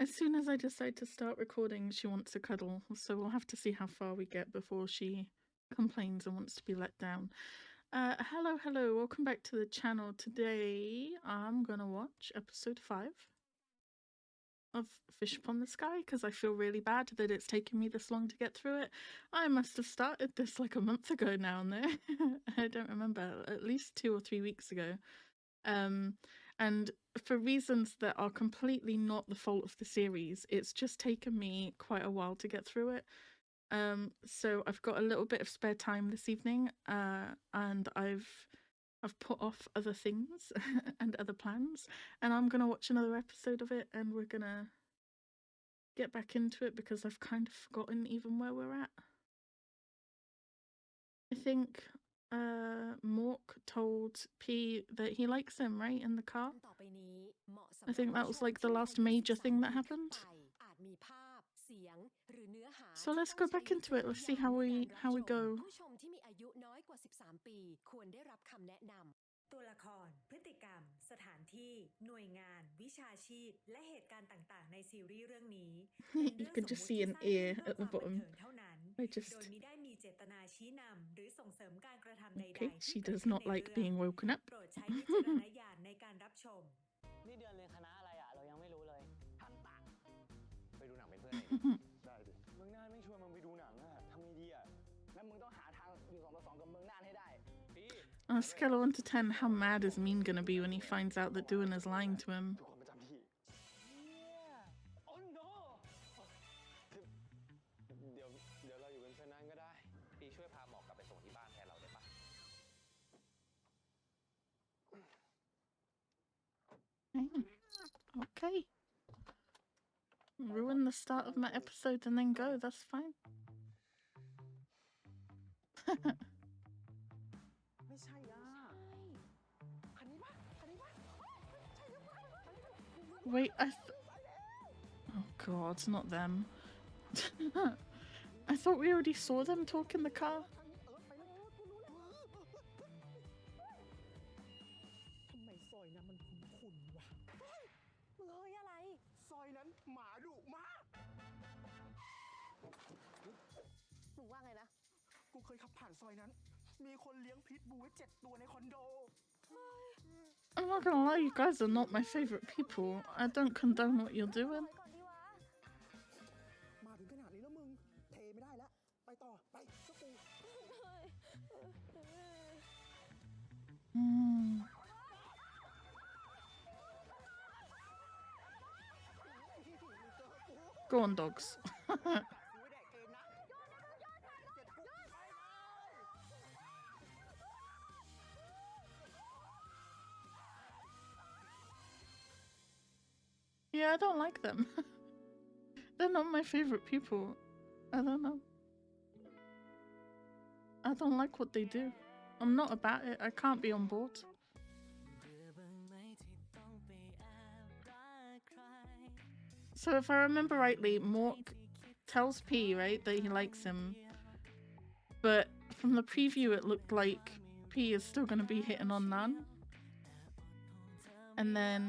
As soon as I decide to start recording, she wants a cuddle, so we'll have to see how far we get before she complains and wants to be let down. Hello, welcome back to the channel. Today, I'm gonna watch episode 5 of Fish Upon the Sky, because I feel really bad that it's taken me this long to get through it. I must have started this like a month ago now and there. I don't remember, at least 2 or 3 weeks ago. And for reasons that are completely not the fault of the series, it's just taken me quite a while to get through it. So I've got a little bit of spare time this evening, and I've put off other things and other plans, and I'm gonna watch another episode of it, and we're gonna get back into it because I've kind of forgotten even where we're at. I think Mork told P that he likes him, right, in the car? I think that was like the last major thing that happened. So let's go back into it. Let's see how we go. ตัวละครพฤติกรรมสถานที่หน่วยงานวิชาชีพและเหตุการณ์ต่างๆในซีรีส์เรื่องนี้ You can just see an ear at the bottom. I just... โดยมิได้มีเจตนาชี้นำหรือส่งเสริมการกระทำใดๆ Okay, she does not like being woken up. โปรดใช้วิจารณญาณในการรับชม นี่เดือนเรียนคณะอะไรอ่ะเรายังไม่รู้เลยทันตะไปดูหนังเป็นเพื่อนได้ดิเมืองน่านไม่ชวนมึงไปดูหนังอ่ะทำไงดีอ่ะงั้นมึงต้องหาทางอยู่2 ต่อ 2กับเมืองน่านให้ได้ On a scale of 1 to 10, how mad is Mean gonna be when he finds out that Duan is lying to him? ทุกคนประจำที่โอ้ no เดี๋ยวเราอยู่เป็นเพื่อนน่านก็ได้ปีช่วยพาหมอกลับไปส่งที่บ้านแทนเราได้ปะ Okay. Ruin the start of my episode and then go, that's fine. Wait, oh god, not them. I thought we already saw them talk in the car. I'm not gonna lie, you guys are not my favorite people. I don't condone what you're doing. Go on, dogs. Yeah, I don't like them. They're not my favorite people. I don't know. I don't like what they do. I'm not about it. I can't be on board. So if I remember rightly, Mork tells P, right, that he likes him. But from the preview, it looked like P is still going to be hitting on Nan. And then...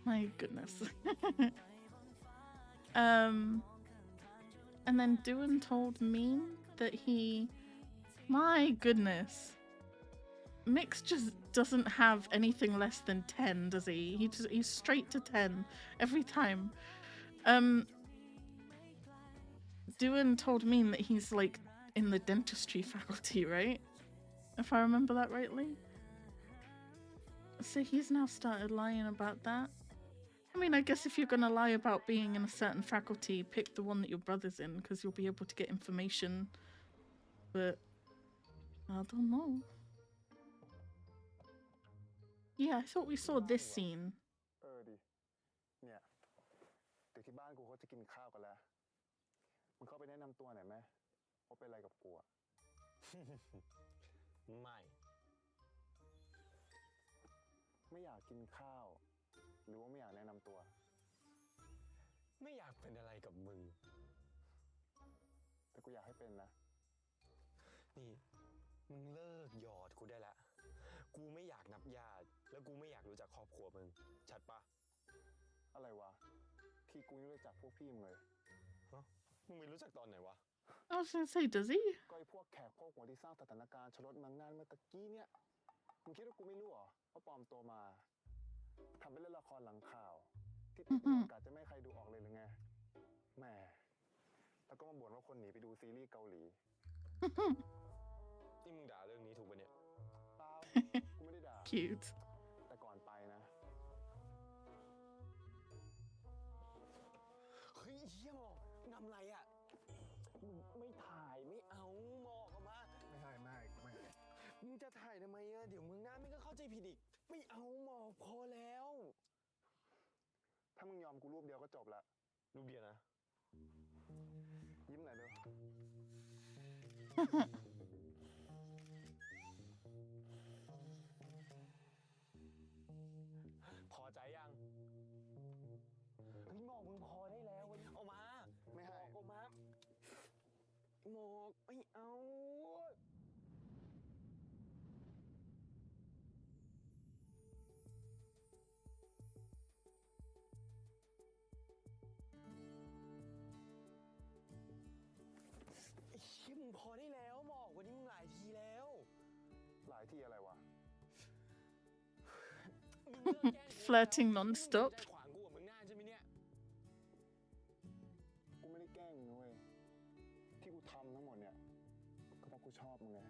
My goodness. And then Duan told Mean that he... My goodness. Mix just doesn't have anything less than 10, does he? He's straight to 10 every time. Duan told Mean that he's like in the dentistry faculty, right? If I remember that rightly. So he's now started lying about that. I mean, I guess if you're gonna lie about being in a certain faculty, pick the one that your brother's in, because you'll be able to get information. But I don't know. Yeah, I thought we saw this scene. เนี่ยเด็กที่บ้านกูเขาจะกินข้าวกันแล้วมึงเข้าไปแนะนำตัวหน่อยไหมว่าเป็นอะไรกับกูอะไม่อยากกินข้าวหรือว่าไม่อยากแนะนำตัวไม่อยากเป็นอะไรกับมึงแต่กูอยากให้เป็นนะนี่มึงเลิกหยอดกูได้ละกูไม่อยากนับญาติแล้วกูไม่อยากรู้จักครอบครัวมึงชัดปะ อะไรวะที่กูไม่รู้จักพวกพี่มึงเลย มึงไม่รู้จักตอนไหนวะ I was gonna say, does he? ก็ไอ้พวกแขกพวกหัวที่สร้างสถานการณ์ชลดมังงานเมื่อตะกี้เนี่ยมึงคิดว่ากูไม่รู้เหรอว่าปลอมตัวมาทำไปเล่นละครหลังข่าวที่ติดเป็นประกาศจะไม่ให้ใครดูออกเลยหรือไงแหมแล้วก็มาบ่นว่าคนหนีไปดูซีรีส์เกาหลี นี่มึงด่าเรื่องนี้ถูกปะเนี่ย เปล่ากูไม่ได้ด่า Cute. แต่ก่อนไปนะ เฮ้ยเฮียหมอกนำไรอ่ะมึงไม่ถ่ายไม่เอาหมอกออกมา ไม่ให้ไม่ มึงจะถ่ายทำไมอ่ะเดี๋ยวมึงหน้าไม่ก็เข้าใจผิดอีกไม่เอาหมอกพอแล้ว ถ้ามึงยอมกูรูปเดียวก็จบละ รูปเดียวนะ ยิ้มหน่อยเด้อ พอใจยังเฮ้ยหมอกมึงพอได้แล้วเอามา ไม่ให้ หมอกเอามาหมอกไม่เอาไอ้เหี้ยมึงพอได้แล้วหมอกวันนี้มึงหลายทีแล้ว หลายที่อะไรวะ มึงเลิกแกล้งกู Flirting แล้ว non-stop มึงจะขวางกูกับมึงหน้าใช่ไหมเนี่ย กูไม่ได้แกล้งมึงนะเว้ยที่กูทำทั้งหมดเนี่ยก็เพราะกูชอบมึงไง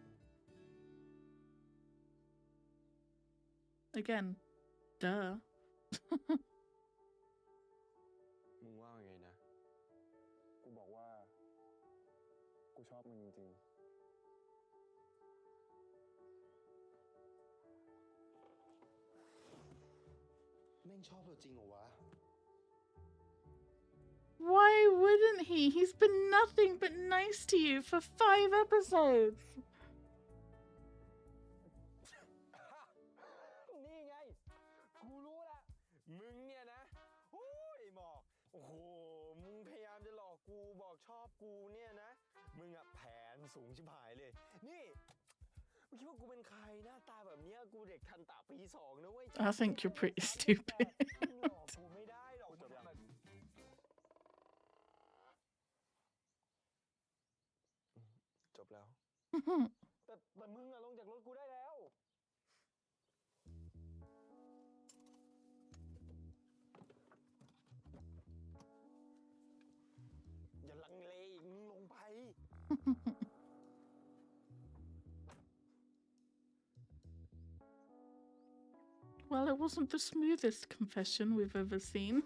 Again, duh. มึงว่าไงนะ กูบอกว่ากูชอบมึงจริง แม่งชอบเราจริงเหรอวะ Why wouldn't he? He's been nothing but nice to you for 5 episodes. นี่ไง กูรู้ละ มึงเนี่ยนะโอ้ยหมอก โอ้โห มึงพยายามจะหลอกกูบอกชอบกูเนี่ยนะ มึงอะแผนสูงชิบหายเลย นี่ มึงคิดว่ากูเป็นใครหน้าตาแบบเนี้ยกูเด็กทันตะปี 2นะเว้ย I think you're pretty stupid. มึงหลอกกูไม่ได้หรอกจบยังจบแล้ว แต่มึงอะลงจากรถกูได้แล้ว อย่าลังเลอีกมึงลงไป Well, it wasn't the smoothest confession we've ever seen.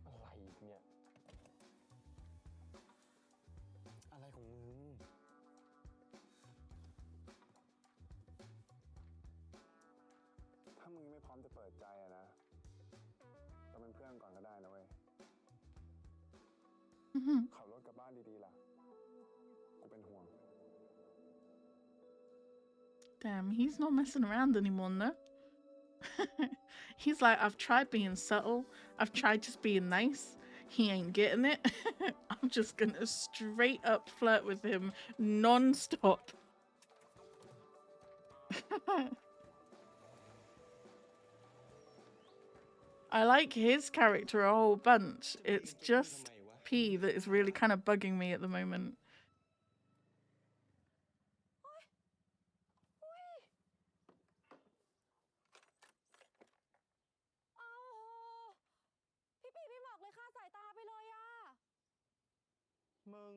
อะไรอีกเนี่ย อะไรของมึง ๆ ถ้ามึงยังไม่พร้อมจะเปิดใจอะนะเราเป็นเพื่อนก่อนก็ได้นะเว้ย ขับรถกลับบ้านดีๆล่ะ กูเป็นห่วง Damn, he's not messing around anymore, no? He's like, I've tried being subtle. I've tried just being nice. He ain't getting it. I'm just gonna straight up flirt with him non-stop. I like his character a whole bunch. It's just P that is really kind of bugging me at the moment. เอาพี่ปีพี่หมอกเลยค่าสายตาไปเลยอะ มึง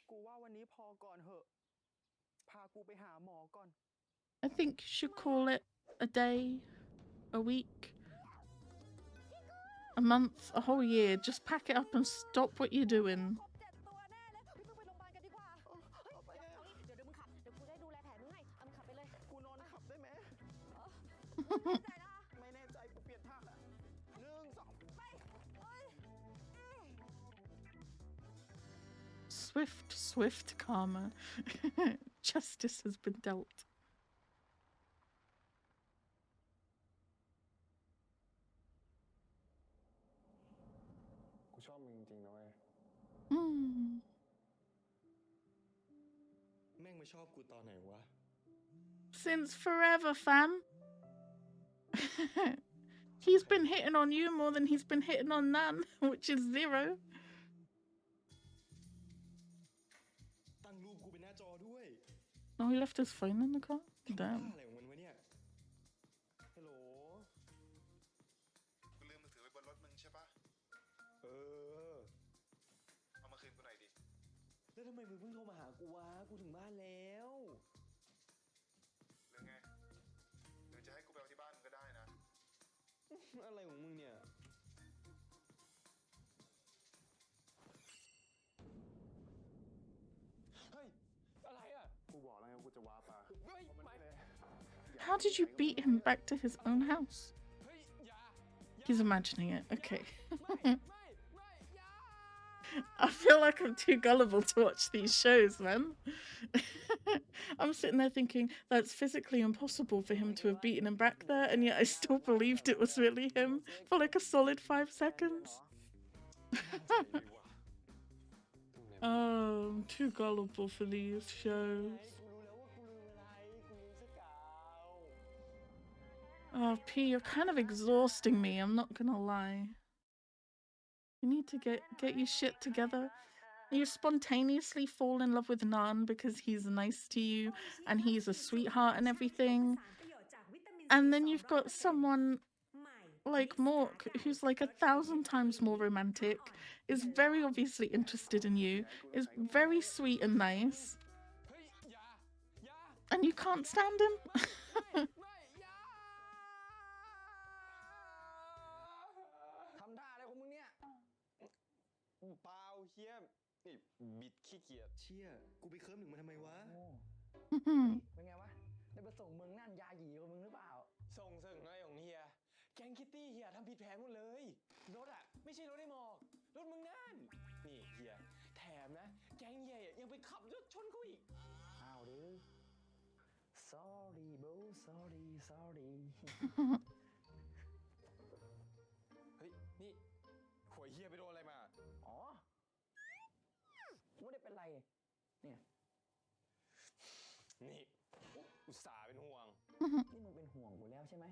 กูว่าวันนี้พอก่อนเหอะ พากูไปหาหมอก่อน I think you should call it a day, a week, a month, a whole year. Just pack it up and stop what you're doing. ครบ7 ตัวแน่เลยพี่ต้องไปโรงพยาบาลกันดีกว่าเอางี้เดี๋ยวมึงขับ เดี๋ยวกูได้ดูแลแผลมึงให้เอามึงขับไปเลย กูนอนขับได้ไหม แน่ใจนะ ไม่แน่ใจกูเปลี่ยนท่าละ1 2 ไปโอ๊ย Swift karma. Justice has been dealt. กูชอบมึงจริงๆนะเว้ย Hmm. แม่งมาชอบกูตอนไหนวะ Since forever, fam. He's been hitting on you more than he's been hitting on Nan, which is 0. ตั้งรูปกูเป็นหน้าจอด้วย Oh, he left his phone in the car? บ้า Damn. อะไรของมันวะเนี่ยฮัลโหล กูลืมมือถือไว้บนรถมึงใช่ปะ เออ เอามาคืนกูหน่อยดิ แล้วทำไมมึงเพิ่งโทรมาหากูวะ กูถึงบ้านแล้ว หรือไง หรือจะให้กูไปเอาที่บ้านมึงก็ได้นะ อะไรของมึงเนี่ย เฮ้ย อะไรอ่ะ กูบอกแล้วไงว่ากูจะว้าปลา เฮ้ยไม่ How did you beat him back to his own house? เฮ้ยอย่า He's imagining it. Okay. ไม่อย่า I feel like I'm too gullible to watch these shows, man. I'm sitting there thinking that's physically impossible for him to have beaten him back there, and yet I still believed it was really him for like a solid 5 seconds. Oh, I'm too gullible for these shows. กูรู้แล้วว่ากูลืมอะไร กูลืมสกาว Oh, P, you're kind of exhausting me, I'm not gonna lie. You need to get your shit together. You spontaneously fall in love with Nan because he's nice to you and he's a sweetheart and everything. And then you've got someone like Mork, who's like 1,000 times more romantic, is very obviously interested in you, is very sweet and nice, เฮ้ยอย่า and you can't stand him. ไม่อย่า ทำท่าอะไรของมึงเนี่ย เปล่าเฮียนี่บิดขี้เกียจเชี่ย กูไปเคิร์มหนึ่งมาทำไมวะ เป็นไงวะ ได้ไปส่งมึงนั่นยาหยีกับมึงหรือเปล่า ส่งอะไรของเฮีย แก๊งคิตตี้เฮียทำผิดแผนหมดเลย รถอะไม่ใช่รถไอ้หมอก รถมึงนั่น นี่เฮีย แถมนะ แก๊งเฮียยังไปขับรถชนกูอีก อ้าวดิ sorry bro sorry เฮ้ย นี่หัวเฮียไปโดนอะไรมา อ๋อกูไม่ได้เป็นไร เนี่ย นี่ อุตส่าห์เป็นห่วง นี่มึงเป็นห่วงกูแล้วใช่ไหม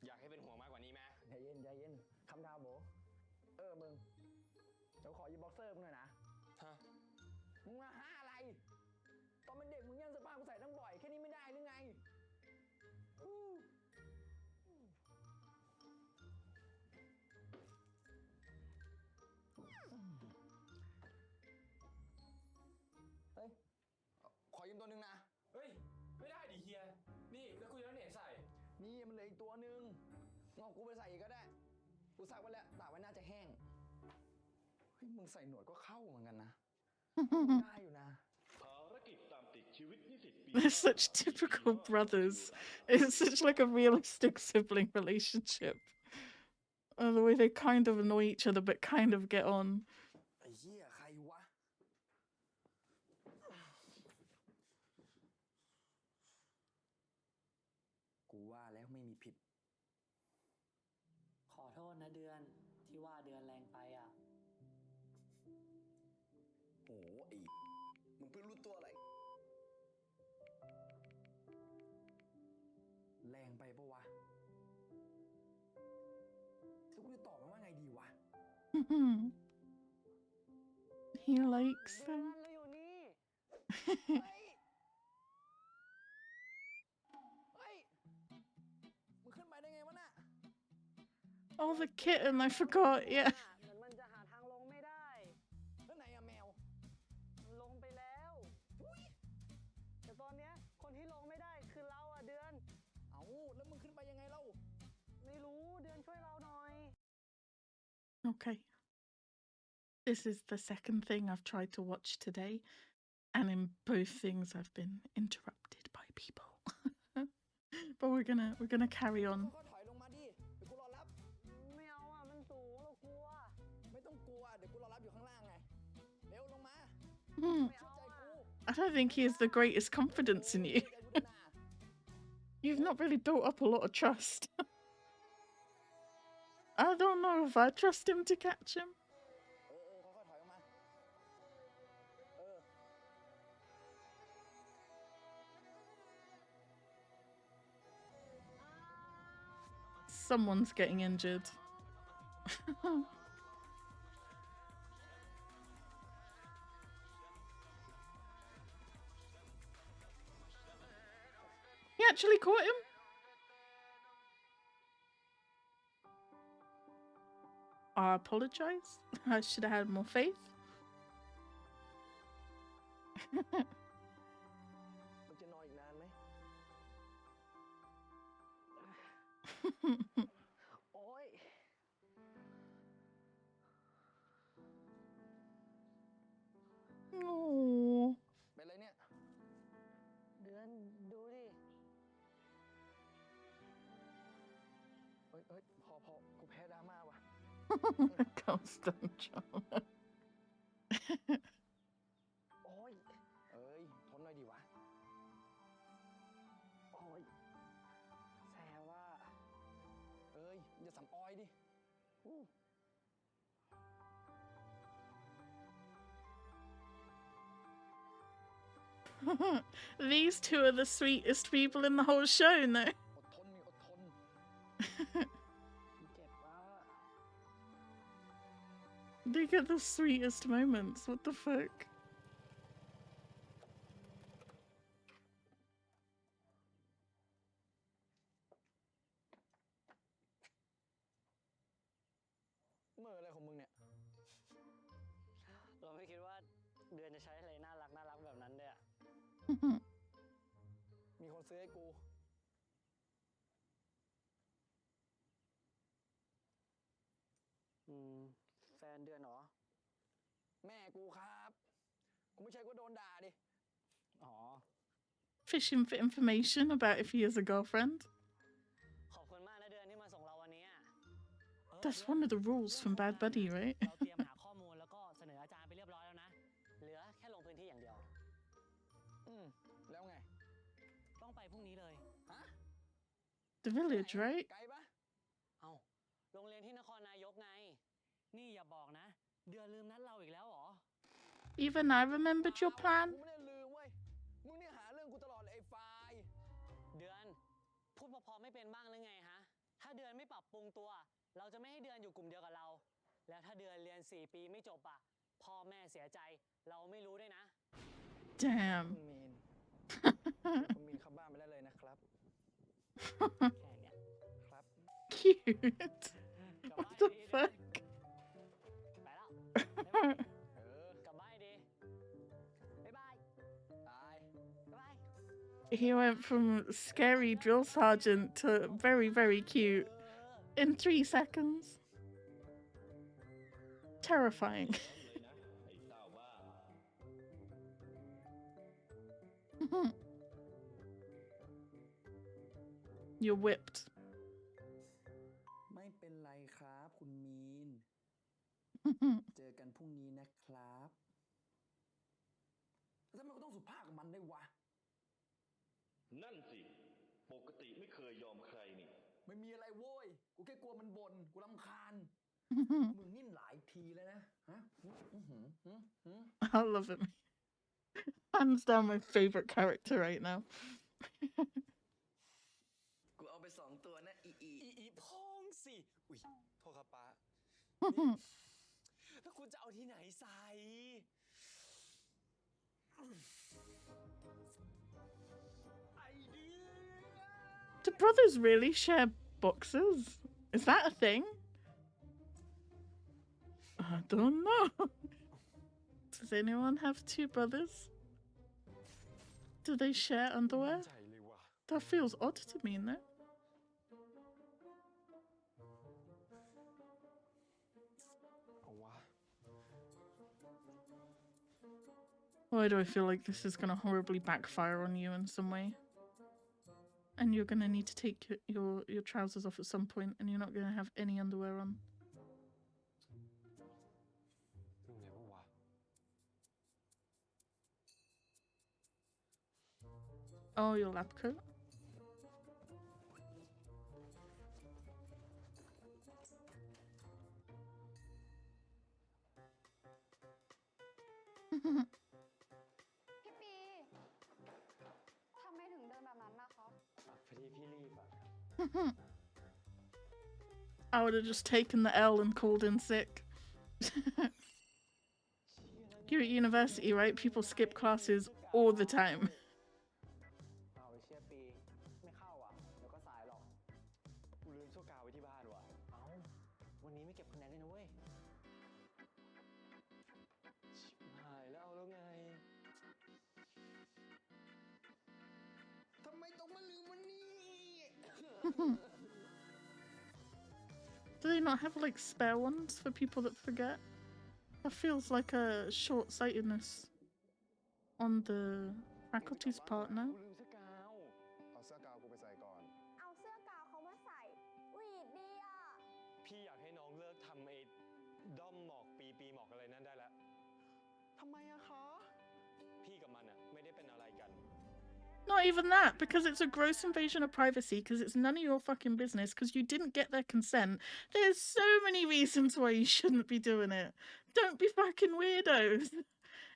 อยากให้เป็นห่วงมากกว่านี้ไหม ใจเย็นคำดาวโบมึง เดี๋ยวขอยืมบ็อกเซอร์มึงหน่อยนะ ฮะ มึงมาหาอะไร ตอนเป็นเด็กมึงแย่งเสื้อผ้ากูใส่ตั้งบ่อย แค่นี้ไม่ได้หรือไงอู้เฮ้ย ขอยืมตัวหนึ่งนะ เฮ้ย ไม่ได้ดิเฮีย นี่แล้วกูจะเอาไหนใส่ นี่มันเหลืออีกตัวหนึ่งงอกกูไปใส่อีกก็ได้ กูซักไว้แล้วตากไว้น่าจะแห้ง เฮ้ย มึงใส่หนวดก็เข้าเหมือนกันนะ ได้อยู่นะ They're such typical brothers. It's such like a realistic sibling relationship. The way they kind of annoy each other but kind of get on. ไอ้เหี้ยใครวะ กูว่าแล้วไม่มีผิด ขอโทษนะเดือนที่ว่าเดือนแรงไปอ่ะ โอ้ไอ้มึงเพิ่งรู้ตัวอะไร แรงไปปะวะแล้วกูจะตอบมันว่าไงดีวะ He likes them. เราอยู่นี่ เฮ้ย มึงขึ้นไปได้ไงวะน่ะ Oh, the kitten, I forgot, yeah. เหมือนมันจะหาทางลงไม่ได้ แล้วไหนอะแมว มันลงไปแล้วแต่ตอนเนี้ยคนที่ลงไม่ได้คือเราอะเดือน เอ้าแล้วมึงขึ้นไปยังไงเล่า ไม่รู้เดือนช่วยเราหน่อย Okay. This is the second thing I've tried to watch today, and in both things I've been interrupted by people. But we're gonna carry on. ก็ถอยลงมาดิ เดี๋ยวกูรอรับ ไม่เอาอะมันสูงเรากลัว ไม่ต้องกลัว เดี๋ยวกูรอรับอยู่ข้างล่างไง เร็วลงมา Hmm. เชื่อใจกู I don't think he has the greatest confidence in you. เชื่อใจกูด้วยนะ You've not really built up a lot of trust. I don't know if I trust him to catch him. ค่อยๆถอยออกมา อ someone's getting injured. He actually caught him? I apologize. I should have had more faith. มึงจะนอนอีกนานไหม โอ๊ย Oh. เป็นไรเนี่ย เดือนดูดิ เฮ้ยพอกูแพ้ดราม่าว่ะ Constant drama. โอ้ย เอ้ย ทนหน่อยดิวะ โอ้ย แสบว่า เอ้ย อย่าสำออยดิอู้ These two are the sweetest people in the whole show, no? อดทนนี่อดทน เจ็บว่ะ They get the sweetest moments. What the fuck? เมื่ออะไรของมึงเนี่ย เราไม่คิดว่าเดือนจะใช้อะไรน่ารักแบบนั้นด้วยอะ มีคนซื้อให้กู แฟนเดือนเหรอ แม่กูครับ กูไม่ใช่ก็โดนด่าดิ อ๋อ Fishing for information about if he has a girlfriend. ขอบคุณมากนะเดือนที่มาส่งเราวันนี้อะ That's one of the rules from Bad Buddy, right? เราเตรียมหาข้อมูลแล้วก็เสนออาจารย์ไปเรียบร้อยแล้วนะ เหลือแค่ลงพื้นที่อย่างเดียว แล้วไง ต้องไปพรุ่งนี้เลย ฮะ The village, right? ไกลปะ เอ้า โรงเรียนที่นครนายกไง นี่อย่าบอกนะ เดือนลืมนัดเราอีกแล้วเหรอ Even I remembered your กู plan. ไม่ได้ลืมเว้ย มึงเนี่ยหาเรื่องกูตลอดเลยไอ้ไฟล์ เดือน พูดพอๆไม่เป็นบ้างหรือไงฮะ ถ้าเดือนไม่ปรับปรุงตัว เราจะไม่ให้เดือนอยู่กลุ่มเดียวกับเรา แล้วถ้าเดือนเรียน4 ปีไม่จบอะพ่อแม่เสียใจ เราไม่รู้ด้วยนะ Damn. คุณมีนเข้าบ้านไปได้เลยนะครับ แค่เนี้ย ครับ Cute. กลับบ้าน What the ดีๆ fuck? ไปแล้วบ๊ายบาย กลับบ้านดี บ๊ายบาย ตาย บ๊ายบาย He went from scary drill sergeant to very, very cute in 3 seconds. Terrifying. You're whipped. ไม่เป็นไรครับคุณมีน เจอกันพรุ่งนี้นะครับแล้วทำไมกูต้องสุภาพกับมันด้วยวะ นั่นสิ ปกติไม่เคยยอมใครนี่ ไม่มีอะไรโว้ย กูแค่กลัวมันบ่น กูรำคาญ มึงนิ่นหลายทีแล้วนะ ฮะ I love him. Hands down my favorite character right now. กูเอาไป2 ตัวนะอีพองสิ อุ๊ย โทษครับป้า แล้วคุณจะเอาที่ไหนใส่ Do brothers really share boxes? Is that a thing? I don't know. Does anyone have 2 brothers? Do they share underwear? ใจเลยว่ะ That feels odd to me, no? เอาวะ Why do I feel like this is gonna horribly backfire on you in some way? And you're gonna need to take your trousers off at some point, and you're not gonna have any underwear on. ตรงไหนวะวะ Oh, your lab coat. I would have just taken the L and called in sick. You're at university, right? People skip classes all the time. เอาไอ้เชี่ยปีไม่เข้าอ่ะเดี๋ยวก็สายหรอก กูลืมชั่วกาวไว้ที่บ้านว่ะ เอ้าวันนี้ไม่เก็บคะแนนด้วยนะเว้ย ชิบหายแล้วเอาแล้วไง ทำไมต้องมาลืมวันนี้ Do they not have like spare ones for people that forget? That feels like a short-sightedness on the faculty's part now. กูลืมเสื้อกาว เอาเสื้อกาวกูไปใส่ก่อน เอาเสื้อกาวเขามาใส่หวีดดีอ่ะ พี่อยากให้น้องเลิกทำไอ้ด้อมหมอกปีหมอกอะไรนั่นได้แล้ว ทำไมอะคะ พี่กับมันอ่ะไม่ได้เป็นอะไรกัน Not even that, because it's a gross invasion of privacy, because it's none of your fucking business, because you didn't get their consent. There's so many reasons why you shouldn't be doing it. Don't be fucking weirdos.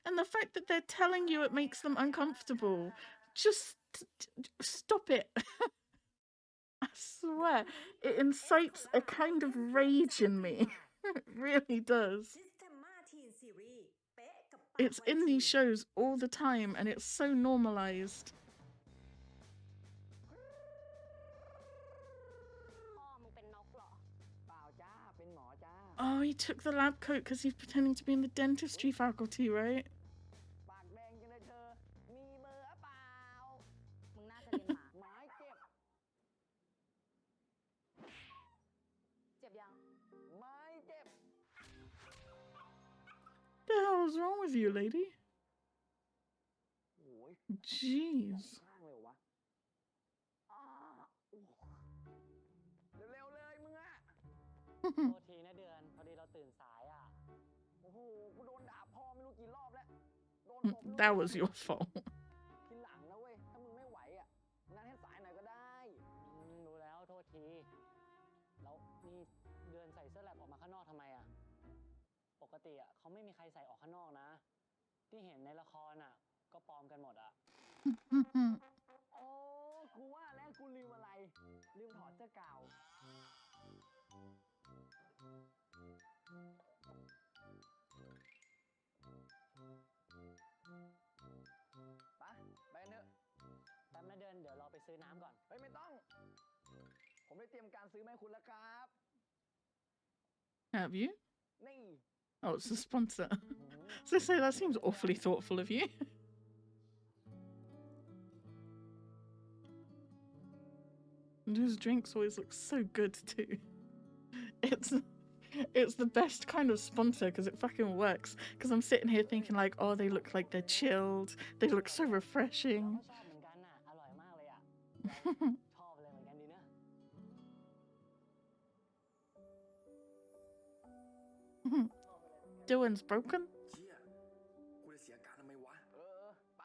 And the fact that they're telling you it makes them uncomfortable, just stop it. I swear, it incites a kind of rage in me. It really does. Systema Teen Series เป๊ะกับปาก It's in these shows all the time, and it's so normalized. พ่อมึงเป็นนกเหรอ เปล่าจ้า เป็นหมอจ้า Oh, he took the lab coat because he's pretending to be in the dentistry faculty, right? ปากแดงจังเลยเธอ มีเบอร์อะเปล่า มึงน่าจะเรียนหมา ไม้เจ็บ เจ็บยัง ไม้เจ็บ The hell is wrong with you, lady? โอ้ย Jeez. ข้างเลยวะอ้าโอ้เร็วๆเลยมึงอะ โทษทีนะเดือน พอดีเราตื่นสายอ่ะ โอ้โห กูโดนด่าพ่อไม่รู้กี่รอบแล้ว โดนตบ That was your fault. ทีหลังนะเว้ย ถ้ามึงไม่ไหวอ่ะนัดให้สายหน่อยก็ได้ รู้แล้วโทษที แล้วนี่เดือนใส่เสื้อแลบออกมาข้างนอกทำไมอ่ะ ปกติอ่ะเขาไม่มีใครใส่ออกข้างนอกนะ ที่เห็นในละครอ่ะ ก็ปลอมกันหมดอ่ะ โอ้ กูว่าแล้วกูลืมอะไร ลืมถอดเสื้อกาว ไปไปกันเถอะ แป๊บนะเดือน เดี๋ยวเราไปซื้อน้ำก่อน เฮ้ย ไม่ต้อง ผมได้เตรียมการซื้อมาให้คุณแล้วครับ Have you? นี่ Oh, it's a sponsor. So say that seems awfully thoughtful of you. And his drinks always look so good too. It's the best kind of sponsor because it fucking works. Because I'm sitting here thinking like, oh, they look like they're chilled. They look so เรา refreshing. ก็ชอบเหมือนกันน่ะ อร่อยมากเลยอ่ะ ชอบเลยเหมือนกันดีนะ Dylan's broken. เชี่ย กูจะเสียการทำไมวะ ไป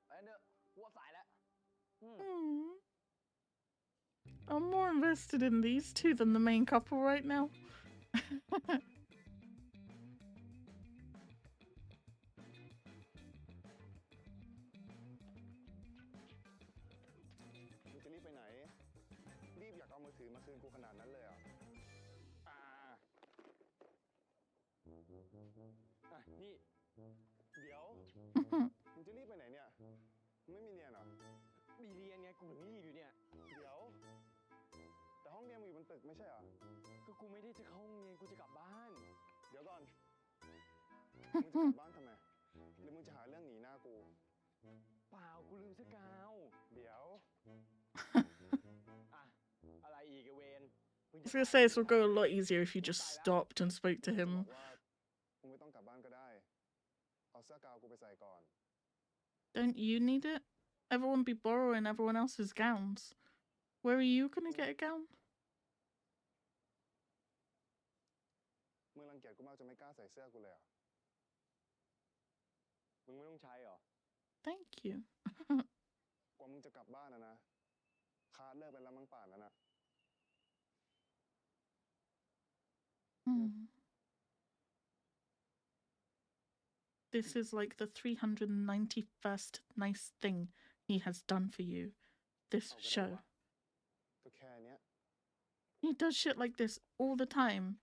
ไปกันเถอะกูว่าสายแล้ว Hmm. I'm more invested in these two than the main couple right now. มึงจะรีบไปไหน รีบอยากเอามือถือมาคืนกูขนาดนั้นเลยเหรอ อ่าอ่ะนี่ เดี๋ยว มึงจะรีบไปไหนเนี่ย มึงไม่มีเรียนเหรอ มีเรียนไงกูถึงรีบอยู่เนี่ย เดี๋ยว แต่ห้องเรียนมึงอยู่บนตึกไม่ใช่เหรอ ก็กูไม่ได้จะเข้าโรงเรียนกูจะกลับบ้าน เดี๋ยวก่อน มึงจะกลับบ้านทำไม หรือมึงจะหาเรื่องหนีหน้ากู เปล่ากูลืมเสื้อกาว เดี๋ยว อ่ะ อะไรอีกไอ้เวน I was gonna say this would go a lot easier if you just stopped and spoke to บ him. อกว่ามึงไม่ต้องกลับบ้านก็ได้ เอาเสื้อกาวกูไปใส่ก่อน Don't you need it? Everyone be borrowing everyone else's gowns. Where are you gonna get a gown? มึงรังเกียจกูมากจนไม่กล้าใส่เสื้อกูเลยเหรอ มึงไม่ต้องใช้เหรอ Thank you. กว่ามึงจะกลับบ้านนะ คาร์ดเลิกไปแล้วมั้งป่านนั้นนะ Hmm. This is like the 391st nice thing he has done for you. This เอาก็ได้ show. วะก็แค่เนี้ย He does shit like this all the time.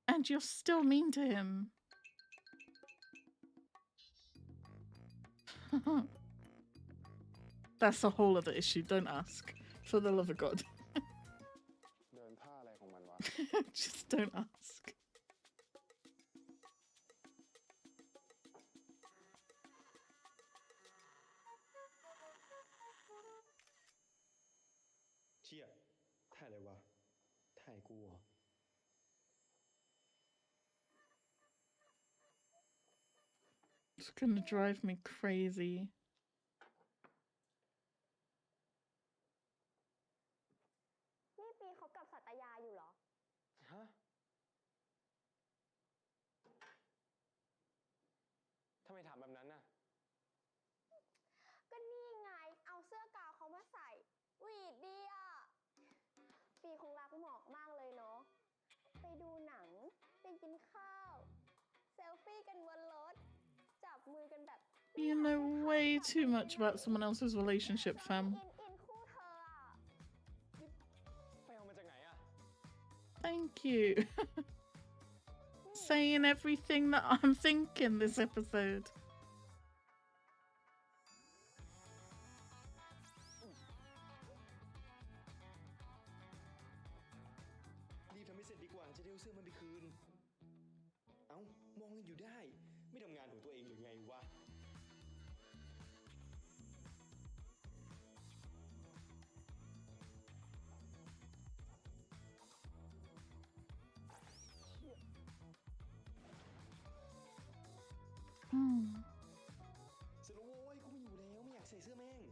And you're still mean to him. That's a whole other issue. Don't ask. For the love of God. เดินท่าอะไรของมันวะ Just don't ask. เชี่ยถ่ายอะไรวะถ่ายกูเหรอ It's gonna drive me crazy. นี่ปีคบกับสัตยาอยู่เหรอ ฮะทำไมถามแบบนั้นน่ะ ก็นี่ไง เอาเสื้อกาวเขามาใส่หวีดดีอ่ะ ปีคงรักหมอกมากเลยเนาะ ไปดูหนัง ไปกินข้าว เซลฟี่กันบนรถ จับมือกันแบบ You know way too much about someone else's relationship, fam. อินคู่เธออ่ะ ไปเอามาจากไหนอ่ะ Thank you. Saying everything that I'm thinking this episode. รีบทำให้เสร็จดีกว่าจะได้เอาเสื้อมันไปคืน เอ้ามองกันอยู่ได้ ไม่ทำงานของตัวเองหรือไงวะ เสร็จแล้วโว้ยกูไม่อยู่แล้วไม่อยากใส่เสื้อแม่ง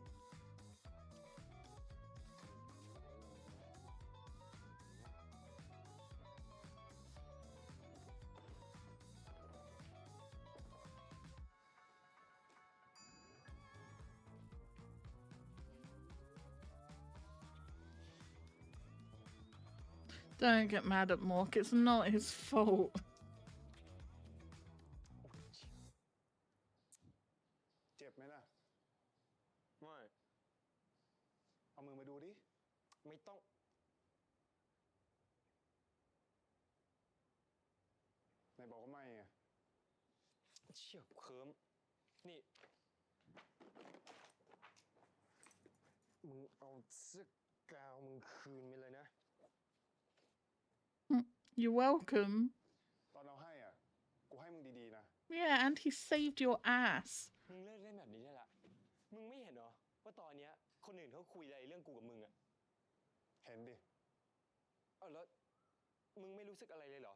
Don't get mad at Mork. It's not his fault. เจ็บไหมล่ะ ไม่ เอามือมาดูดิ ไม่ต้อง ไหนบอกว่าไม่ไง เชี่ยเคิมนี่ มึงเอาเสื้อกาวมึงคืนไปเลยนะ You're welcome. ตอนเอาให้อ่ะ กูให้มึงดีๆนะ Yeah, and he saved your ass. มึงเลิกเล่นแบบนี้ได้ละ มึงไม่เห็นเหรอว่าตอนเนี้ยคนอื่นเขาคุยอะไรเรื่องกูกับมึงอะ เห็นดิ เอาแล้วมึงไม่รู้สึกอะไรเลยเหรอ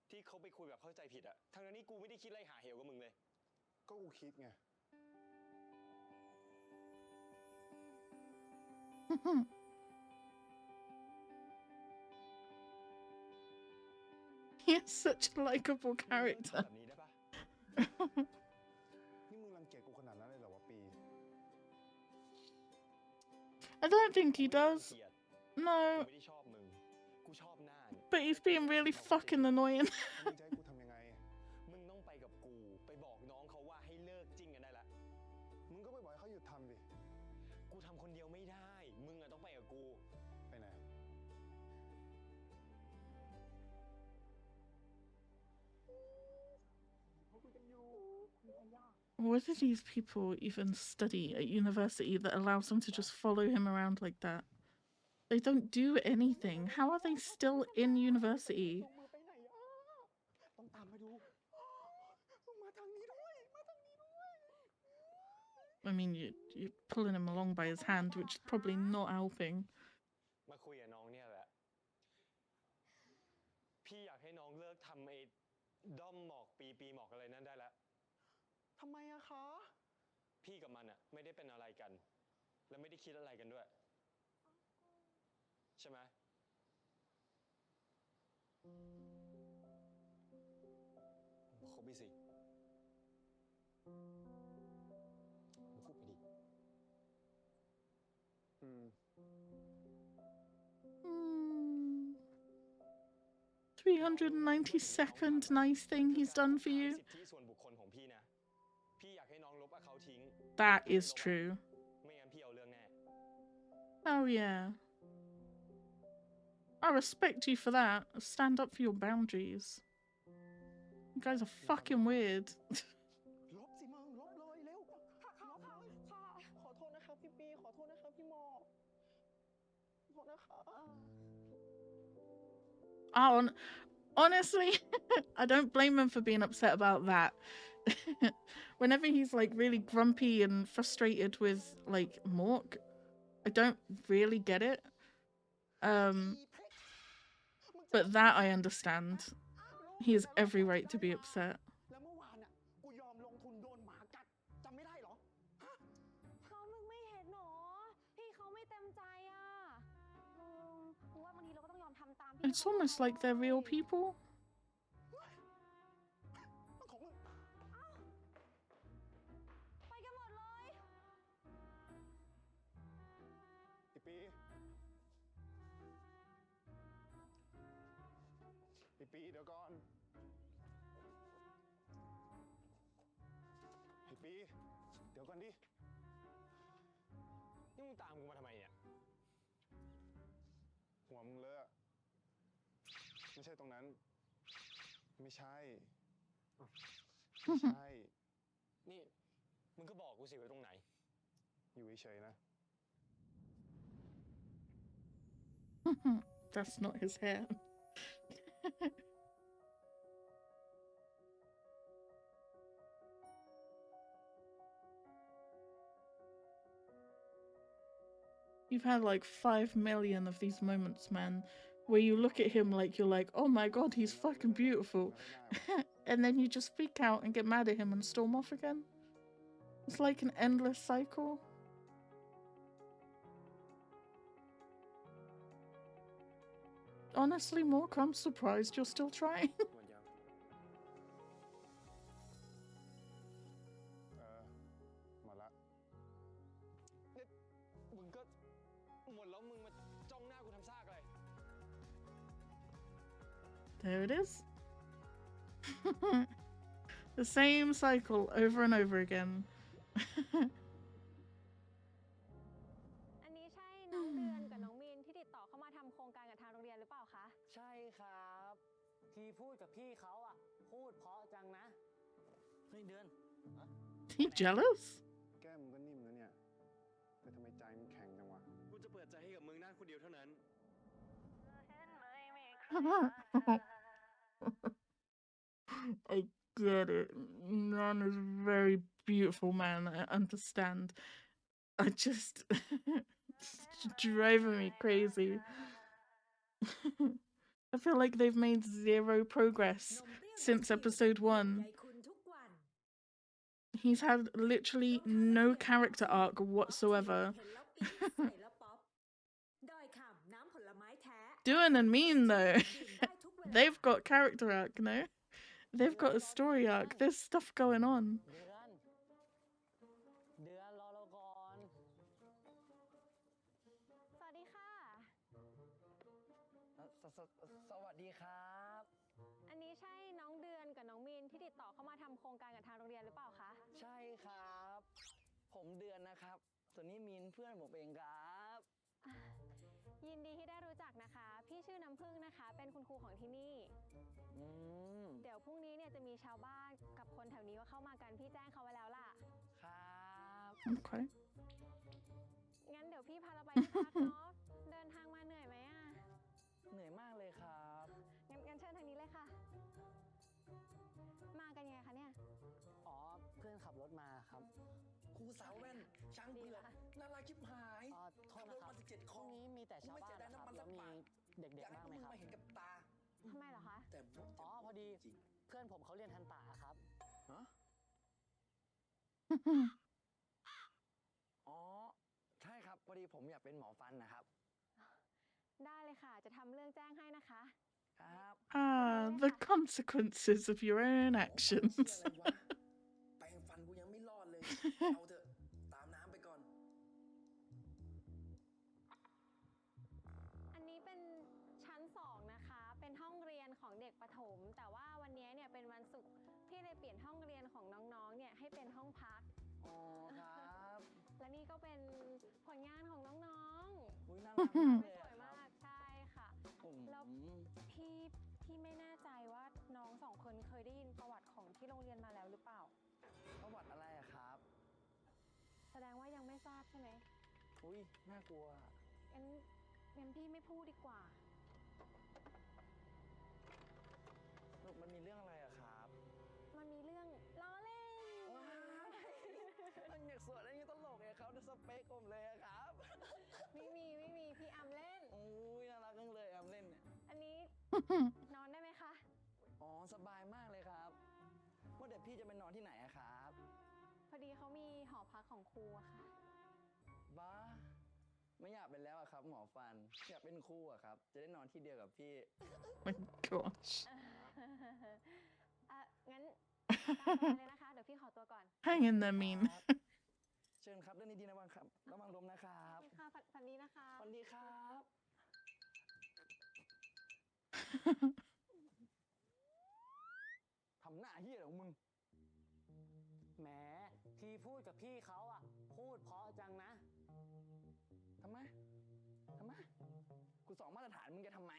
ที่เขาไปคุยแบบเข้าใจผิดอะทั้งนั้นนี่กูไม่ได้คิดอะไรหาเหวกับมึงเลย ก็กูคิดไง He's such a likable character. แบบนี้ได้ปะ นี่มึงรังเกียจกูขนาดนั้นเลยเหรอวะปี I don't think he กูไม่ได้ does. เกลียด No, กูไม่ได้ชอบมึง กูชอบหน้าเนี่ย but he's being really fucking annoying. มึงจะให้กูทำยังไง มึงต้องไปกับกู ไปบอกน้องเขาว่าให้เลิกจิ้งกันได้ละ มึงก็ไปบอกให้เขาหยุดทำดิ กูทำคนเดียวไม่ได้ มึงอะต้องไปกับกู ไปไหน What do these people even study at university that allows them to just follow him around like that? They don't do anything. How are they still in university? ลงมือไปไหนอ่ะ ต้องตามไปดู มาทางนี้ด้วย มาทางนี้ด้วย I mean, you're pulling him along by his hand, which is probably not helping. มาคุยกับน้องเนี่ยแหละ พี่อยากให้น้องเลิกทำไอ้ด้อมหมอกปีหมอกอะไรนั่นได้แล้ว ทำไมอะคะ พี่กับมันอะไม่ได้เป็นอะไรกัน และไม่ได้คิดอะไรกันด้วย ใช่ไหมคบไปสิมึงพูดไปดิ 392nd nice thing he's done for you. สิทธิส่วนบุคคลของพี่นะ พี่อยากให้น้องลบเขาทิ้ง That is true. ไม่งั้นพี่เอาเรื่องแน่ Oh, yeah. I respect you for that. Stand up for your boundaries. You guys are fucking weird. ลบสิมึงลบเลยเร็วค่ะขอโทษนะครับพี่ปีขอโทษนะครับพี่หมอขอโทษนะคะ Honestly, I don't blame him for being upset about that. Whenever he's like really grumpy and frustrated with like Mork, I don't really get it. But that I understand. He has every right to be upset. แล้วเมื่อวานน่ะกูยอมลงทุนโดนหมากัดจำไม่ได้เหรอฮะ เขามึงไม่เห็นหรอพี่เขาไม่เต็มใจอ่ะมึงว่าบางทีเราก็ต้องยอมทำตามพี่ It's almost like they're real people. ของมึง ไปกันหมดเลย พี่ปีเดี๋ยวก่อนพี่ปีเดี๋ยวก่อนดิ นี่มึงตามกูมาทำไมเนี่ย หัวมึงเลอะไม่ใช่ตรงนั้น ไม่ใช่ ไม่ใช่ นี่มึงก็บอกกูสิไว้ตรงไหน อยู่เฉยๆนะ That's not his hair. You've had like 5 million of these moments, man, where you look at him like you're like, oh my god, he's fucking beautiful. And then you just freak out and get mad at him and storm off again. It's like an endless cycle. Honestly, Mork, I'm surprised you're still trying. หมดละ มึงก็หมดแล้วมึงมาจ้องหน้ากูทำซากอะไร There it is. The same cycle over and over again. อันนี้ใช่น้องเดือนกับน้องมีนที่ติดต่อเข้ามาทำโครงการกับทางโรงเรียนหรือเปล่าคะ ใช่ครับ ทีพูดกับพี่เขาอ่ะ พูดเพราะจังนะ เฮ้ยเดือน He jealous? แก้มมึงก็นิ่มนะเนี่ย แต่ทำไมใจมึงแข็งจังวะ กูจะเปิดใจให้กับมึงนั่นคนเดียวเท่านั้น I get it. Nan is a very beautiful man. I understand. I just it's driving me crazy. I feel like they've made zero progress since episode 1. He's had literally no character arc whatsoever. Doing and Mean though, they've got character arc, no? They've got a story arc. There's stuff going on. เดือนรอเราก่อน สวัสดีค่ะ สวัสดีครับ อันนี้ใช่น้องเดือนกับน้องมีนที่ติดต่อเข้ามาทำโครงการกับทางโรงเรียนหรือเปล่าคะ ใช่ครับ ผมเดือนนะครับ ส่วนนี้มีนเพื่อนผมเองครับ ยินดีที่ได้รู้จักนะคะ พี่ชื่อน้ำพึ่งนะคะ เป็นคุณครูของที่นี่ เดี๋ยวพรุ่งนี้เนี่ยจะมีชาวบ้านกับคนแถวนี้ว่าเข้ามากันพี่แจ้งเขาไว้แล้วล่ะ ครับ Okay. งั้นเดี๋ยวพี่พาเราไปที่พักเนาะ เดินทางมาเหนื่อยไหมอ่ะ เหนื่อยมากเลยครับ งั้นเชิญทางนี้เลยค่ะ มากันยังไงคะเนี่ย อ๋อ เพื่อนขับรถมาครับ ครูสาวแว่นช้างเผือกน่ารักชิบหาย โทษนะครับ ขับรถมา17 พรุ่งนี้มีแต่ชาวบ้านนะครับ แล้วมีเด็ก อยาก ๆ ให้ บ้าง พว ไห ก ม มึง ครับ มาเห็นกับตา ทำไมเหรอคะ แต่ผม อ๋อ พอดี จริง เพื่อนผมเขาเรียนทันตะครับ ฮะอ๋อ ใช่ครับ พอดีผมอยากเป็นหมอฟันนะครับ ได้เลยค่ะ จะทำเรื่องแจ้งให้นะคะ ครับ The consequences of your own เชี่ย actions. อะไรวะ แปรงฟันกูยังไม่รอดเลย เอาเถอะ ตามน้ำไปก่อน อันนี้เป็นชั้น2นะคะ เป็นห้องเรียนของเด็กประถม แต่ว่าวันนี้เนี่ยเป็นวันศุกร์พี่เลยเปลี่ยนห้องเรียนของน้องๆ เนี่ยให้เป็นห้องพัก อ๋อครับ และนี่ก็เป็นผลงานของน้อง อุ้ยน่ารักมาก ๆ เลย สวย อะค มา รับ ก ใช่ค่ะ อืม พี่ไม่แน่ใจว่าน้องสองคนเคยได้ยินประวัติของที่โรงเรียนมาแล้วหรือเปล่าประวัติอะไรอะครับ แสดงว่ายังไม่ทราบใช่ไหมอุ้ยน่ากลัวงั้นพี่ไม่พูดดีกว่ามันมีเรื่องอะไรอะครับ มันมีเรื่องล้อเล่นว้ายมันอยากสวยอะไรเงี้ยตลกเลยครับสเปคผมเลยอะครับ ไม่มีพี่อำเล่น โอ้ยน่ารักจังเลยอำเล่นเนี่ย อันนี้ นอนได้ไหมคะ อ๋อสบายมากเลยครับว่าแต่พี่จะไปนอนที่ไหนอะครับ พอดีเขามีหอพักของครูอะค่ะ บ้าไม่อยากเป็นแล้วอะครับหมอฟันอยากเป็นครูอะครับจะได้นอนที่เดียวกับพี่ My gosh. งั้นตามมาเลยนะคะ เดี๋ยวพี่ขอตัวก่อน Hang in there, mean. เชิญครับเรื่องนี้ดีนะวังครับระวังลมนะครับ ค่ะฝันดีนะคะ ฝันดีครับทำหน้าเหี้ยของมึง แหมทีพูดกับพี่เขาอ่ะ พูดเพราะจังนะ ทำไมกูสองมาตรฐานมึงจะทำไม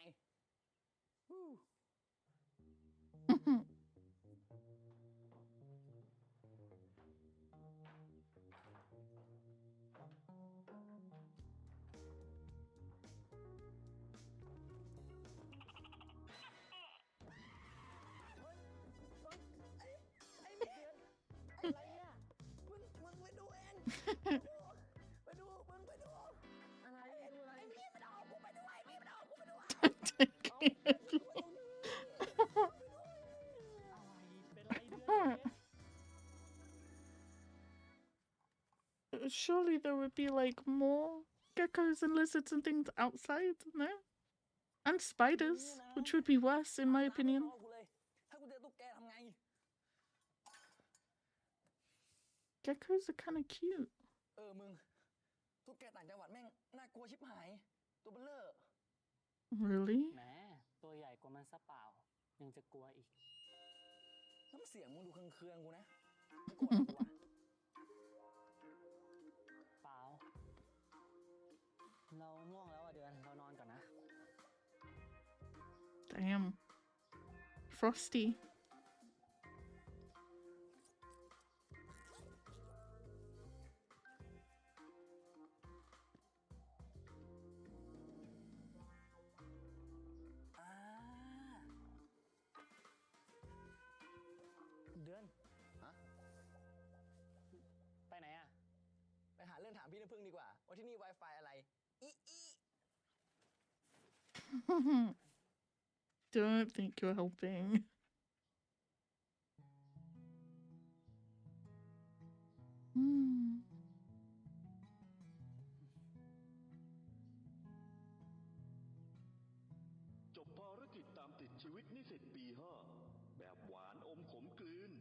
ฮู้อะไรเนี่ยมึงไปดูเองไปดูอะไรไอ้พี่มันเอากูไปด้วยพี่มันเอากูไปด้วย Surely there would be like more geckos and lizards and things outside, no? And spiders, which would be worse in my opinion. ถ้ากูเจอตุ๊กแกทำไง Geckos are kind of cute. มึงตุ๊กแกต่างจังหวัดแม่งน่ากลัวชิบหายตัวเบลเลอร์ Really? แหมตัวใหญ่กว่ามันซะเปล่า ยังจะกลัวอีก น้ำเสียงมึงดูเคืองๆกูนะไม่กลัวหรอกกูวะ เปล่า เราง่วงแล้วอ่ะเดือนเรานอนก่อนนะ Damn. Frosty. เดือน ฮะ ไปไหนอ่ะ ไปหาเรื่องถามพี่น้ำพึ่งดีกว่าว่าที่นี่ Wi-Fi อะไร Don't think you're helping. Hmm. จบภารกิจตามติดชีวิตนิสิตปี 5 แบบหวานอมขมกลืน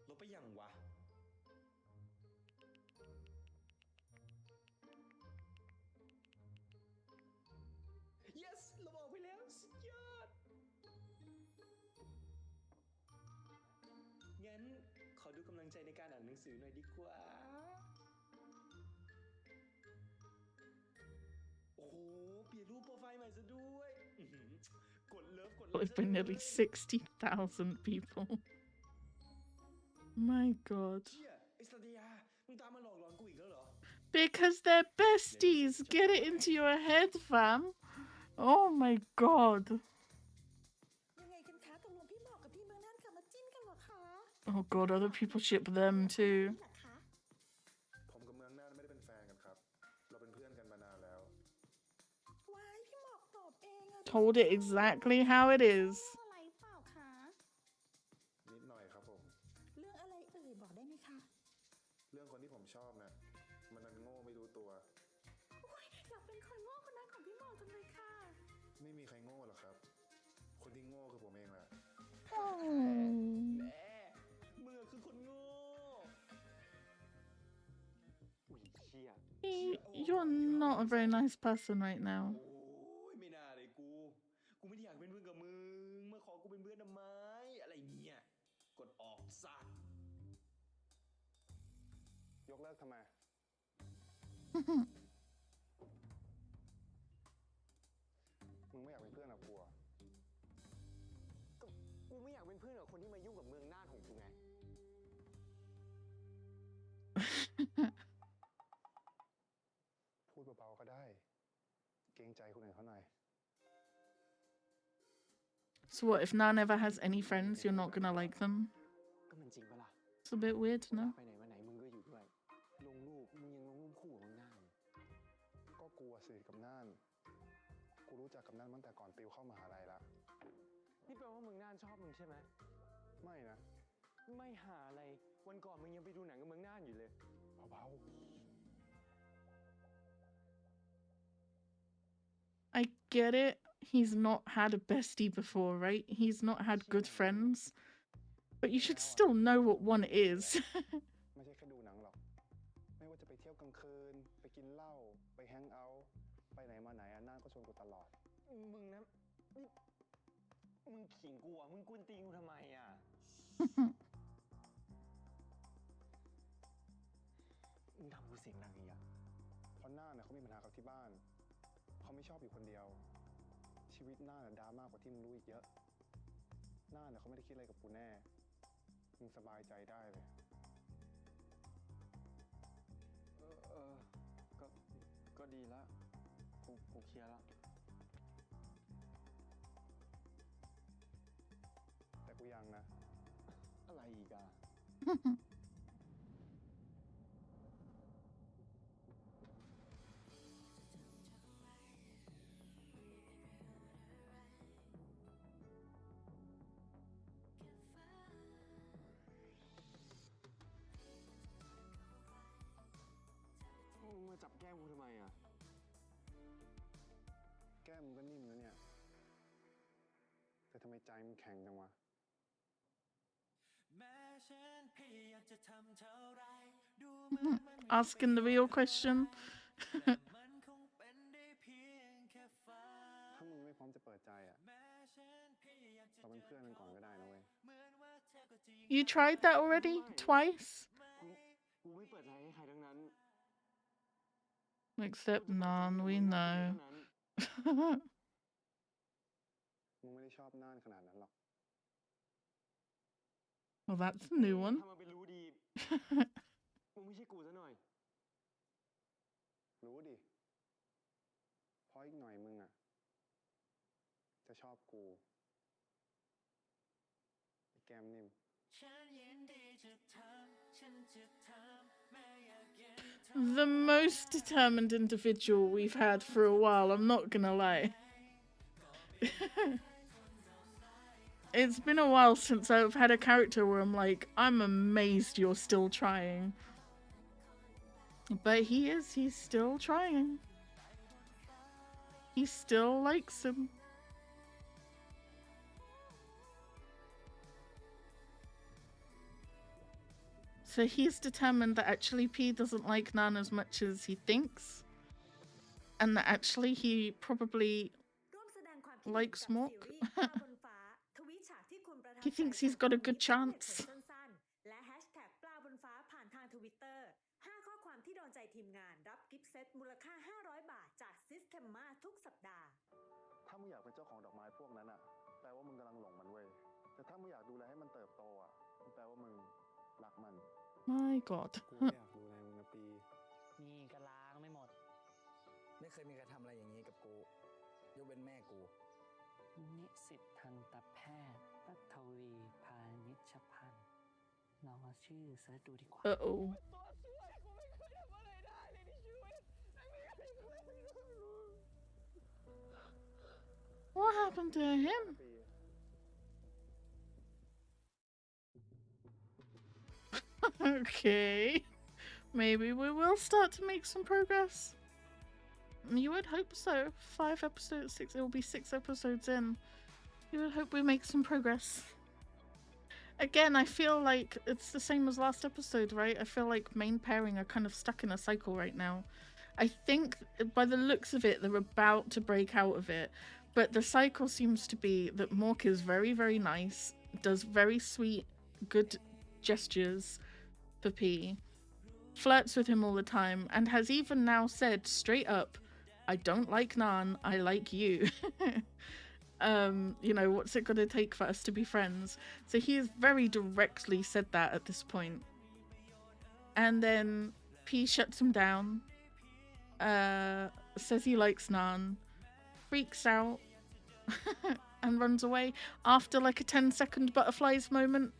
ลบไปยังวะ yes เราบอกไปแล้วสุดยอด งั้นขอดูกำลังใจในการอ่านหนังสือหน่อยดีกว่า โอ้โห เปลี่ยนรูปโปรไฟล์ใหม่ซะด้วยกดเลิฟ Followed by nearly 60,000 people. My god. เชี่ยไอ้สัตยา มึงตามมาหลอกหลอนกูอีกแล้วเหรอ Because they're besties. Get it into your head, fam. Oh my god. ยังไงกันคะตกลงพี่หมอกกับพี่เมืองนั่นกลับมาจิ้นกันเหรอคะ Oh god, other people ship them too. เหรอคะ ผมกับเมืองน่านไม่ได้เป็นแฟนกันครับ เราเป็นเพื่อนกันมานานแล้ว ว้ายพี่หมอกตอบเองอะ Told it exactly how it is. อะไรเปล่าคะ นิดหน่อยครับผม เรื่องอะไรเอ่ยบอกได้ไหมคะ เรื่องคนที่ผมชอบนะมันนั้นโง่ไม่รู้ตัว อยากเป็นคนโง่คนนั้นของพี่หมอกจังเลยค่ะ ไม่มีใครโง่หรอกครับ คนที่โง่คือผมเองแหละ Oh. แหมมึงอะคือคนโง่ อุ้ยเชี่ย You're not a very nice person right now. โอ้ยไม่น่าเลยกูไม่ได้อยากเป็นเพื่อนกับมึง มาขอกูเป็นเพื่อนทำไม อะไรเงี้ย กดออกซะ ลิกทำไม มึงไม่อยากเป็นเพื่อนกับกูเหรอ ก็กูไม่อยากเป็นเพื่อนกับคนที่มายุ่งกับเมืองน่านของกูไง พูดเบาๆก็ได้ เกรงใจคนอื่นเขาหน่อย So what, if Nan ever has any friends, you're not gonna like them? ก็มันจริงปะล่ะ It's a bit weird, เวลา no? ไปไหนมาไหนมึงก็อยู่ด้วย ลงรูปมึงยังลงรูปคู่กับเมืองน่าน ก็กูอะสนิทกับน่าน กูรู้จักกับน่านตั้งแต่ก่อนติวเข้ามหาลัยละ นี่แปลว่าเมืองน่านชอบมึงใช่ไหม ไม่นะ ไม่หาอะไร วันก่อนมึงยังไปดูหนังกับเมืองน่านอยู่เลย เบา I get it. He's not had a bestie before, right? He's not had good friends. But you should still know what one is. ๆ ไม่ใช่แค่ดูหนังหรอก ไม่ว่าจะไปเที่ยวกลางคืน ไปกินเหล้า ไปแฮงเอาท์ ไปไหนมาไหนอะน่านก็ชวนกูตลอด มึงนะนี่มึงขิงกูอ่ะ มึงกวนตีนกูทำไมอ่ะ มึงทำกูเสียงดังอีกอ่ะ เพราะน่านน่ะเขามีปัญหากับที่บ้าน เขาไม่ชอบอยู่คนเดียว ชีวิตน่านน่ะดราม่ากกว่าที่มึงรู้อีกเยอะ น่านน่ะเขาไม่ได้คิดอะไรกับกูแน่ มึงสบายใจได้เลย ก็ดีละกูเคลียร์ละ แต่กูยังนะ อะไรอีกอ่ะ มึงมาจับแก้มกูทำไมอ่ะ แก้มมึงก็นิ่มนะเนี่ย แต่ทำไมใจมึงแข็งจังวะ Asking the real question. ถ้ามึงไม่พร้อมจะเปิดใจอะเราเป็นเพื่อนกันก่อนก็ได้นะเว้ย You tried that already? Twice? กูไม่เปิดใจให้ใครทั้งนั้น Except Nan, we know. มึงไม่ได้ชอบน่านขนาดนั้นหรอก Well, that's a new one. ทำมาเป็นรู้ดี มึงไม่ใช่กูซะหน่อย รู้ดิ เพราะอีกหน่อยมึงอะจะชอบกูไอ้แก้มนิ่ม The most determined individual we've had for a while, I'm not gonna lie. It's been a while since I've had a character where I'm like, I'm amazed you're still trying. But he's still trying. He still likes him. So he's determined that actually P doesn't like Nan as much as he thinks. And that actually he probably ร่วมแสดงความคิดเห็น likes กับ Mork. ซีรีส์ปลาบนฟ้าทวีตฉากที่คุณประทับ He ใจ thinks จาก he's got a ตอน good นี้ chance. ด้วยเหตุผลสั้นๆและแฮชแท็กปลาบนฟ้าผ่านทางทวิตเตอร์5ข้อความที่โดนใจทีมงานรับกิฟต์เซตมูลค่า500 บาทจากซิสเ e มมาทุกสัปดาห์ ถ้ามึงอยากเป็นเจ้าของดอกไม้พวกนั้นอะแปลว่ามึงกำลังหลงมันเว้ย แต่ถ้ามึงอยากดูแลให้มันเติบโตอะแปลว่ามึงรักมัน My god. กูไม่อยากดูแลมึงนะปี นี่ก็ล้างไม่หมด ไม่เคยมีใครทำอะไรอย่างนี้กับกู ยกเว้นแม่กู นิสิตทันตแพทย์ปัทวีพานิชพันธ์ลองเอาชื่อเสิร์ชดูดีกว่า Uh-oh. What happened to him? Okay. Maybe we will start to make some progress. You would hope so. 5 episodes, 6, it will be 6 episodes in. You would hope we make some progress. Again, I feel like it's the same as last episode, right? I feel like main pairing are kind of stuck in a cycle right now. I think by the looks of it, they're about to break out of it. But the cycle seems to be that Mork is very, very nice, does very sweet, good gestures for P. flirts with him all the time, and has even now said straight up, I don't like Nan, I like you. You know, what's it gonna take for us to be friends? So he has very directly said that at this point. And then P shuts him down, says he likes Nan, freaks out, and runs away after like a 10-second butterflies moment.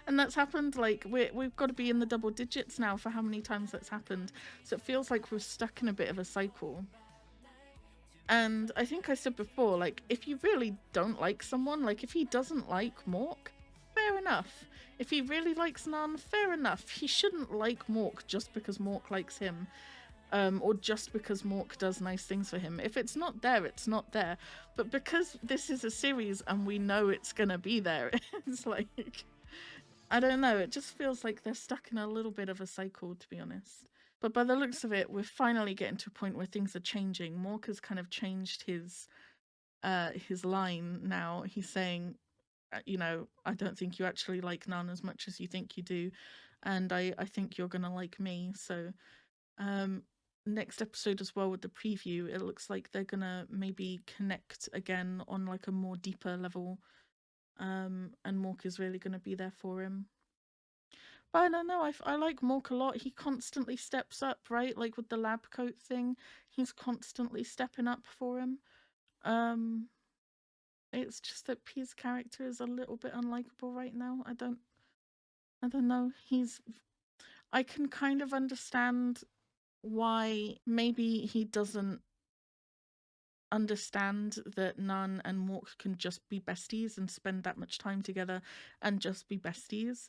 And that's happened, like, we've got to be in the double digits now for how many times that's happened. So it feels like we're stuck in a bit of a cycle. And I think I said before, like, if you really don't like someone, like, if he doesn't like Mork, fair enough. If he really likes Nan, fair enough. He shouldn't like Mork just because Mork likes him. Or just because Mork does nice things for him. If it's not there, it's not there. But because this is a series and we know it's gonna be there, it's like, I don't know, it just feels like they're stuck in a little bit of a cycle, to be honest. But by the looks of it, we're finally getting to a point where things are changing. Mork has kind of changed his line now. He's saying, you know, I don't think you actually like Nan as much as you think you do, and I think you're gonna like me. So next episode as well with the preview, it looks like they're gonna maybe connect again on like a more deeper level, and Mork is really gonna be there for him. But I don't know, I like Mork a lot. He constantly steps up, right? Like with the lab coat thing, he's constantly stepping up for him. It's just that P's character is a little bit unlikable right now. I don't know. I can kind of understand why maybe he doesn't understand that Nan and Mork can just be besties and spend that much time together and just be besties.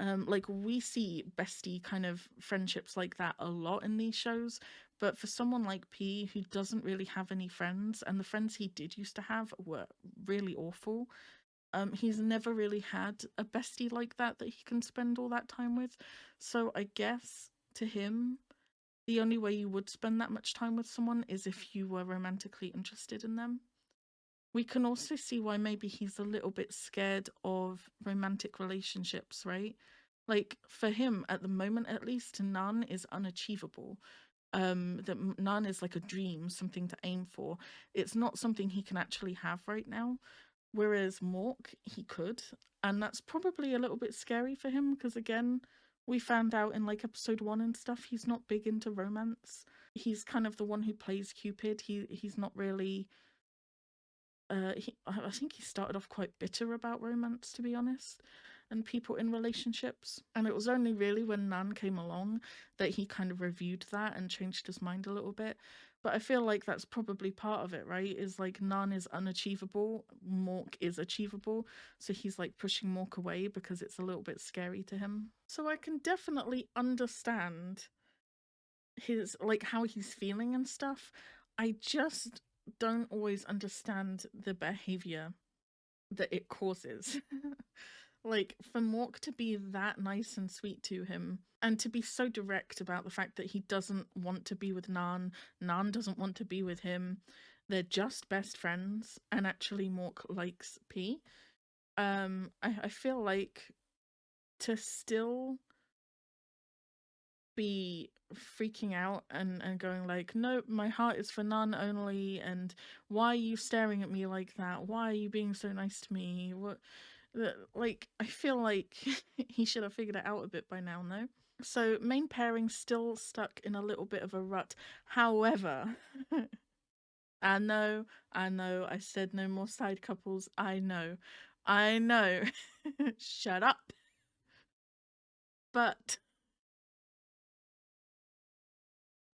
Like, we see bestie kind of friendships like that a lot in these shows, but for someone like P, who doesn't really have any friends, and the friends he did used to have were really awful, he's never really had a bestie like that he can spend all that time with. So I guess to him, the only way you would spend that much time with someone is if you were romantically interested in them. We can also see why maybe he's a little bit scared of romantic relationships, right? Like, for him, at the moment at least, Nan is unachievable. That Nan is like a dream, something to aim for. It's not something he can actually have right now. Whereas Mork, he could. And that's probably a little bit scary for him, because again, we found out in like episode 1 and stuff, he's not big into romance. He's kind of the one who plays Cupid. He's not really... I think he started off quite bitter about romance, to be honest, and people in relationships. And it was only really when Nan came along that he kind of reviewed that and changed his mind a little bit. But I feel like that's probably part of it, right? Is like Nan is unachievable, Mork is achievable, so he's like pushing Mork away because it's a little bit scary to him. So I can definitely understand his, like, how he's feeling and stuff. I just don't always understand the behavior that it causes. Like, for Mork to be that nice and sweet to him, and to be so direct about the fact that he doesn't want to be with Nan doesn't want to be with him, they're just best friends, and actually Mork likes P. I feel like to still be freaking out and going like, no, my heart is for Nan only, and why are you staring at me like that? Why are you being so nice to me? What, like, I feel like he should have figured it out a bit by now, no? So main pairing still stuck in a little bit of a rut. However, I know, I said no more side couples. I know. Shut up. But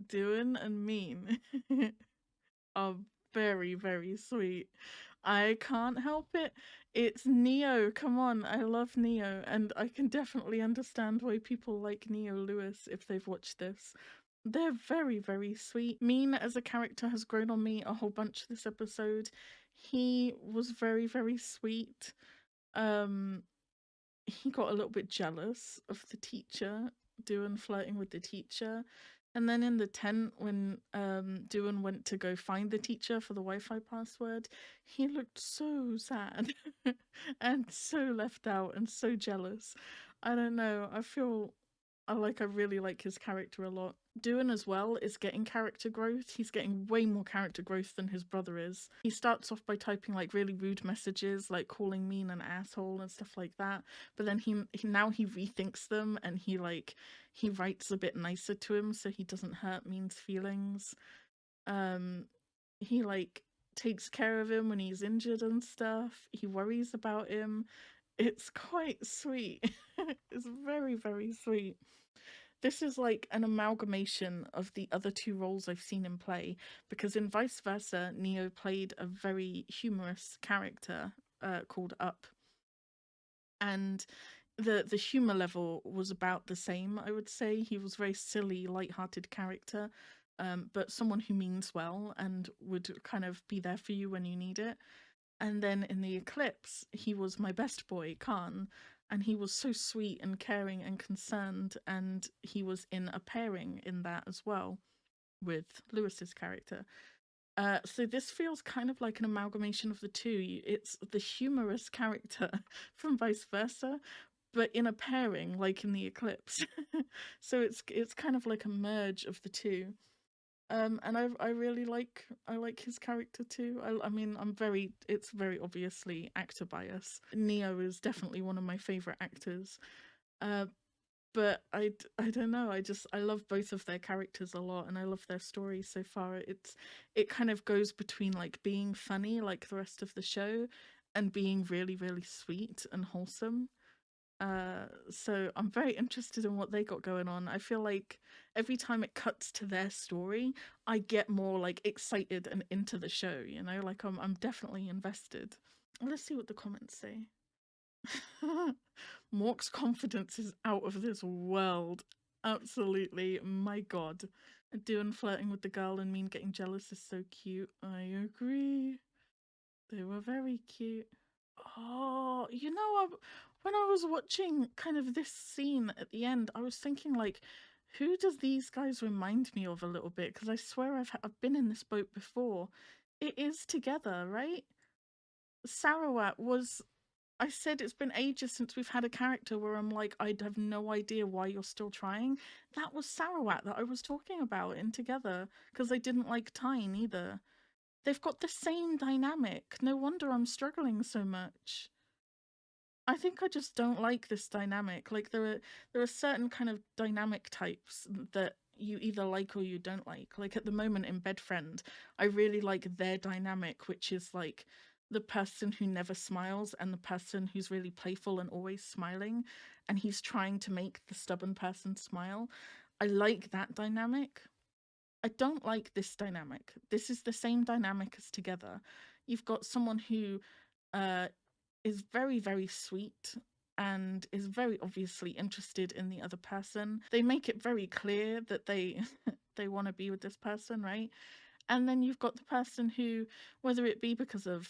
Doan and Mean are very, very sweet. I can't help it. It's Neo. Come on, I love Neo, and I can definitely understand why people like neolouis if they've watched this. They're very, very sweet. Mean as a character has grown on me a whole bunch this episode. He was very, very sweet. He got a little bit jealous of the teacher, Doan flirting with the teacher. And then in the tent, when Doan went to go find the teacher for the Wi-Fi password, he looked so sad and so left out and so jealous. I don't know, I feel I really like his character a lot. Doan as well is getting character growth. He's getting way more character growth than his brother is. He starts off by typing like really rude messages, like calling Mean an asshole and stuff like that. But then he now he rethinks them, and he writes a bit nicer to him so he doesn't hurt Mean's feelings. He like takes care of him when he's injured and stuff. He worries about him. It's quite sweet. It's very, very sweet. This is like an amalgamation of the other two roles I've seen him play, because in Vice Versa, Neo played a very humorous character called Up. And the humor level was about the same, I would say. He was a very silly, light-hearted character, but someone who means well and would kind of be there for you when you need it. And then in The Eclipse, he was my best boy, Khan, and he was so sweet and caring and concerned, and he was in a pairing in that as well with Lewis's character. So this feels kind of like an amalgamation of the two. It's the humorous character from Vice Versa, but in a pairing, like in The Eclipse. So it's kind of like a merge of the two. And I really like his character too. I mean, it's very obviously actor bias. Neo is definitely one of my favorite actors. But I don't know, I love both of their characters a lot, and I love their story so far. It kind of goes between like being funny like the rest of the show and being really, really sweet and wholesome. So I'm very interested in what they got going on. I feel like every time it cuts to their story, I get more like excited and into the show, you know, like I'm definitely invested. Let's see what the comments say. Mork's confidence is out of this world. Absolutely, my god. Doing flirting with the girl and Mean getting jealous is so cute. I agree. They were very cute. Oh, you know, when I was watching kind of this scene at the end, I was thinking like, who does these guys remind me of a little bit? Because I swear I've been in this boat before. It is Together, right? Sarawat was... I said it's been ages since we've had a character where I'm like, I'd have no idea why you're still trying. That was Sarawat that I was talking about in Together, because they didn't like Tyne either. They've got the same dynamic. No wonder I'm struggling so much. I think I just don't like this dynamic. Like there are certain kind of dynamic types that you either like or you don't like. Like at the moment in Bedfriend, I really like their dynamic, which is like the person who never smiles and the person who's really playful and always smiling, and he's trying to make the stubborn person smile. I like that dynamic. I don't like this dynamic. This is the same dynamic as Together. You've got someone who is very, very sweet and is very obviously interested in the other person. They make it very clear that they they want to be with this person, right? And then you've got the person who, whether it be because of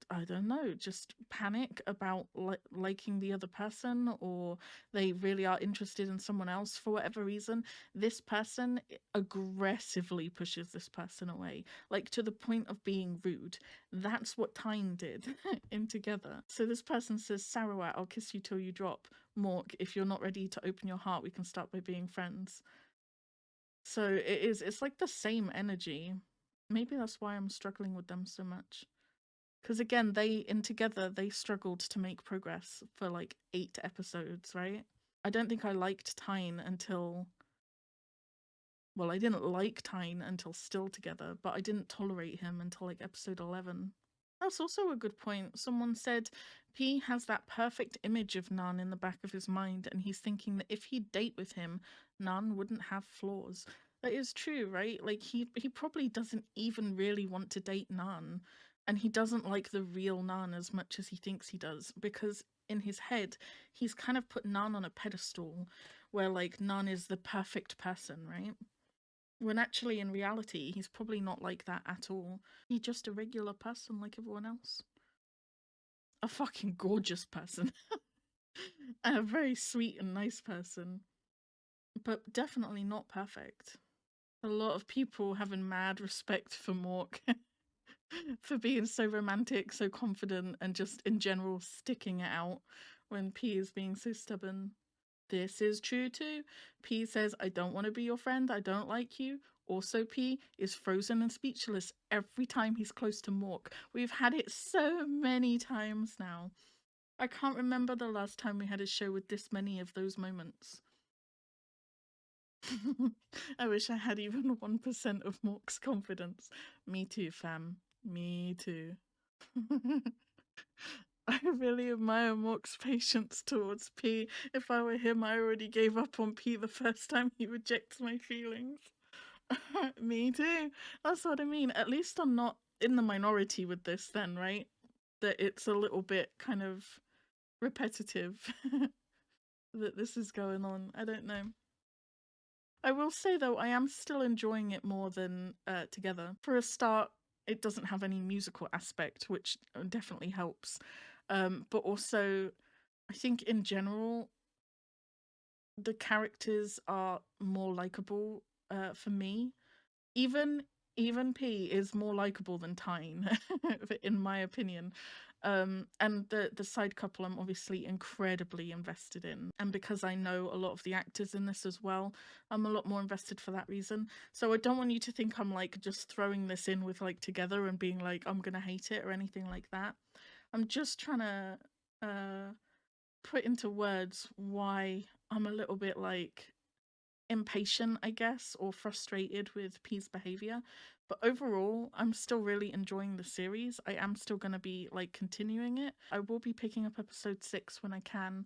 I don't know, just panic about liking the other person, or they really are interested in someone else for whatever reason, this person aggressively pushes this person away, like to the point of being rude. That's what Tyne did in Together. So this person says, Sarawat, I'll kiss you till you drop. Mork, if you're not ready to open your heart, we can start by being friends. So it's like the same energy. Maybe that's why I'm struggling with them so much. Because again, in Together, they struggled to make progress for like 8 episodes, right? I don't think I liked Tyne until... Well, I didn't like Tyne until Still Together, but I didn't tolerate him until like episode 11. That's also a good point. Someone said P has that perfect image of Nan in the back of his mind, and he's thinking that if he'd date with him, Nan wouldn't have flaws. That is true, right? Like, he probably doesn't even really want to date Nan. And he doesn't like the real Nan as much as he thinks he does, because in his head, he's kind of put Nan on a pedestal where, like, Nan is the perfect person, right? When actually, in reality, he's probably not like that at all. He's just a regular person like everyone else. A fucking gorgeous person. And a very sweet and nice person. But definitely not perfect. A lot of people having mad respect for Mork. For being so romantic, so confident, and just in general sticking it out when P is being so stubborn. This is true too. P says, I don't want to be your friend. I don't like you. Also, P is frozen and speechless every time he's close to Mork. We've had it so many times now. I can't remember the last time we had a show with this many of those moments. I wish I had even 1% of Mork's confidence. Me too, fam. Me too. I really admire Mork's patience towards P. If I were him, I already gave up on P the first time he rejects my feelings. Me too. That's what I mean. At least I'm not in the minority with this then, right? That it's a little bit kind of repetitive that this is going on. I don't know. I will say though, I am still enjoying it more than Together. For a start, it doesn't have any musical aspect, which definitely helps. But also, I think in general, the characters are more likable for me. Even P is more likable than Tyne, in my opinion. And the side couple I'm obviously incredibly invested in. And because I know a lot of the actors in this as well, I'm a lot more invested for that reason. So I don't want you to think I'm like just throwing this in with like Together and being like, I'm gonna hate it or anything like that. I'm just trying to put into words why I'm a little bit like impatient, I guess, or frustrated with P's behavior. But overall, I'm still really enjoying the series. I am still going to be like continuing it. I will be picking up episode 6 when I can.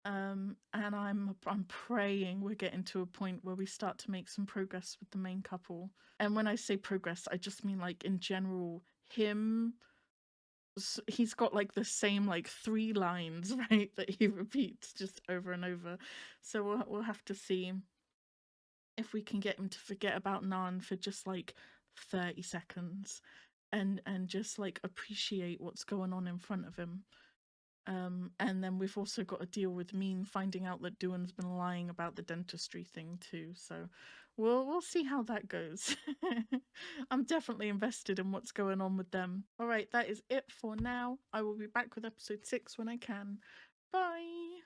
And I'm praying we're getting to a point where we start to make some progress with the main couple. And when I say progress, I just mean like in general, he's got like the same like 3 lines, right, that he repeats just over and over. So we'll have to see if we can get him to forget about Nan for just like 30 seconds and just like appreciate what's going on in front of him. And then we've also got to deal with Mean finding out that Duan's been lying about the dentistry thing too. So we'll see how that goes. I'm definitely invested in what's going on with them. All right, that is it for now. I will be back with episode 6 when I can. Bye.